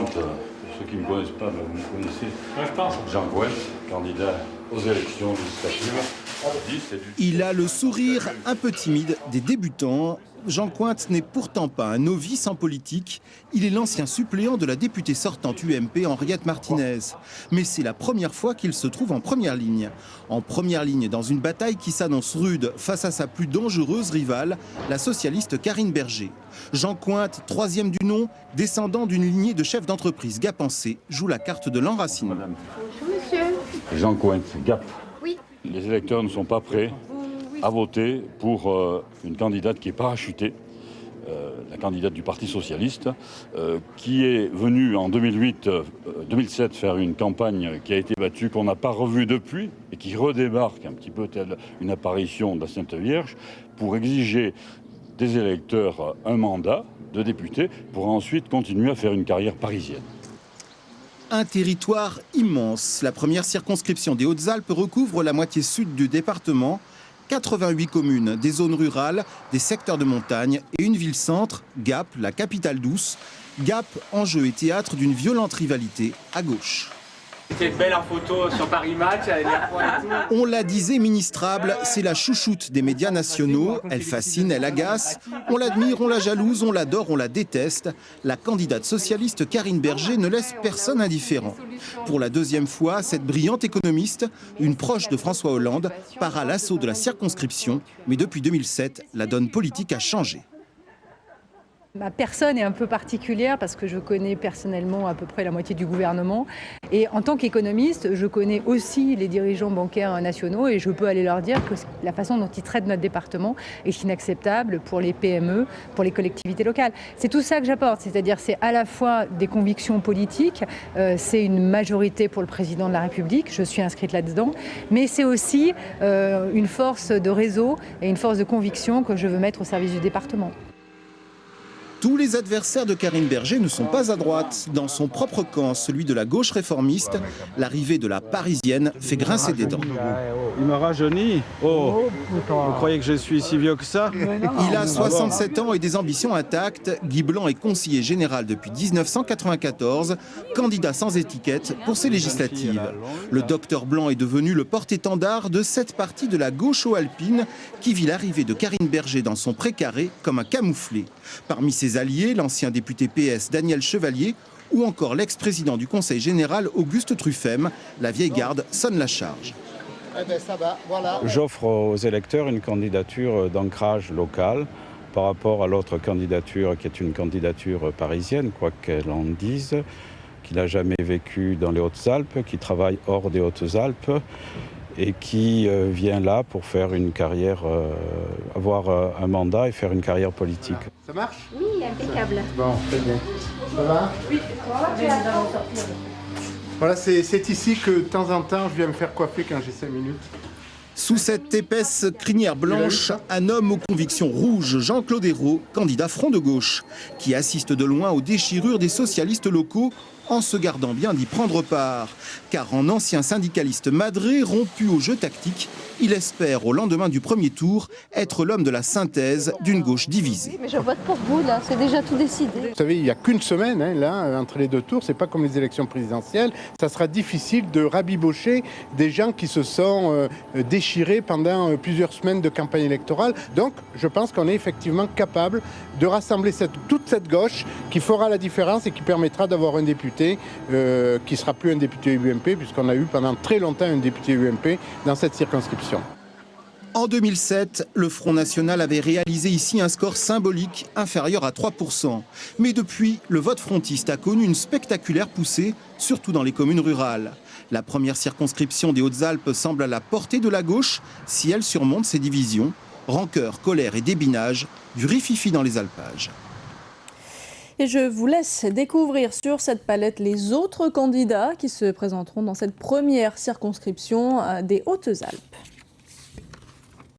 présente, pour ceux qui ne me connaissent pas, mais vous me connaissez, je pense, Jean Cointre, candidat aux élections législatives. Il a le sourire un peu timide des débutants. Jean Cointre n'est pourtant pas un novice en politique. Il est l'ancien suppléant de la députée sortante UMP Henriette Martinez. Mais c'est la première fois qu'il se trouve en première ligne. En première ligne dans une bataille qui s'annonce rude face à sa plus dangereuse rivale, la socialiste Karine Berger. Jean Cointre, troisième du nom, descendant d'une lignée de chefs d'entreprise gapensés, joue la carte de l'enracinement. Bonjour monsieur. Jean Cointre, Gap. Oui. Les électeurs ne sont pas prêts à voter pour une candidate qui est parachutée, la candidate du Parti socialiste, qui est venue en 2007 faire une campagne qui a été battue, qu'on n'a pas revue depuis, et qui redébarque un petit peu telle une apparition de la Sainte Vierge, pour exiger des électeurs un mandat de député, pour ensuite continuer à faire une carrière parisienne. Un territoire immense. La première circonscription des Hautes-Alpes recouvre la moitié sud du département. 88 communes, des zones rurales, des secteurs de montagne et une ville-centre, Gap, la capitale douce. Gap, enjeu et théâtre d'une violente rivalité à gauche. C'était belle en photo sur Paris Match, avec les points et tout. On la disait ministrable, c'est la chouchoute des médias nationaux. Elle fascine, elle agace. On l'admire, on la jalouse, on l'adore, on la déteste. La candidate socialiste Karine Berger ne laisse personne indifférent. Pour la deuxième fois, cette brillante économiste, une proche de François Hollande, part à l'assaut de la circonscription. Mais depuis 2007, la donne politique a changé. Ma personne est un peu particulière parce que je connais personnellement à peu près la moitié du gouvernement. Et en tant qu'économiste, je connais aussi les dirigeants bancaires nationaux et je peux aller leur dire que la façon dont ils traitent notre département est inacceptable pour les PME, pour les collectivités locales. C'est tout ça que j'apporte, c'est-à-dire c'est à la fois des convictions politiques, c'est une majorité pour le président de la République, je suis inscrite là-dedans, mais c'est aussi une force de réseau et une force de conviction que je veux mettre au service du département. Tous les adversaires de Karine Berger ne sont pas à droite. Dans son propre camp, celui de la gauche réformiste, l'arrivée de la parisienne fait grincer des dents. Il m'a rajeuni. Oh, vous croyez que je suis si vieux que ça? Il a 67 ans et des ambitions intactes. Guy Blanc est conseiller général depuis 1994, candidat sans étiquette pour ces législatives. Le docteur Blanc est devenu le porte-étendard de cette partie de la gauche alpine qui vit l'arrivée de Karine Berger dans son précaré comme un camouflet. Parmi ses alliés, l'ancien député PS Daniel Chevalier ou encore l'ex-président du Conseil général Auguste Truffem. La vieille garde sonne la charge. Eh ben ça va, voilà. J'offre aux électeurs une candidature d'ancrage local par rapport à l'autre candidature qui est une candidature parisienne, quoi qu'elle en dise, qui n'a jamais vécu dans les Hautes-Alpes, qui travaille hors des Hautes-Alpes et qui vient là pour faire une carrière, avoir un mandat et faire une carrière politique. Ça marche? Oui, impeccable. Bon, très bien. Ça va? Oui. Voilà, c'est ici que de temps en temps, je viens me faire coiffer quand j'ai 5 minutes. Sous cette épaisse crinière blanche, un homme aux convictions rouges, Jean-Claude Ayrault, candidat Front de gauche, qui assiste de loin aux déchirures des socialistes locaux en se gardant bien d'y prendre part. Car en ancien syndicaliste madré, rompu au jeu tactique, il espère, au lendemain du premier tour, être l'homme de la synthèse d'une gauche divisée. Mais je vote pour vous, là, c'est déjà tout décidé. Vous savez, il n'y a qu'une semaine, hein, là, entre les deux tours, c'est pas comme les élections présidentielles. Ça sera difficile de rabibocher des gens qui se sont déchirés pendant plusieurs semaines de campagne électorale. Donc, je pense qu'on est effectivement capable de rassembler toute cette gauche qui fera la différence et qui permettra d'avoir un député qui sera plus un député UMP, puisqu'on a eu pendant très longtemps un député UMP dans cette circonscription. En 2007, le Front National avait réalisé ici un score symbolique inférieur à 3%. Mais depuis, le vote frontiste a connu une spectaculaire poussée, surtout dans les communes rurales. La première circonscription des Hautes-Alpes semble à la portée de la gauche si elle surmonte ses divisions. Rancœur, colère et débinage, du rififi dans les alpages. Et je vous laisse découvrir sur cette palette les autres candidats qui se présenteront dans cette première circonscription des Hautes-Alpes.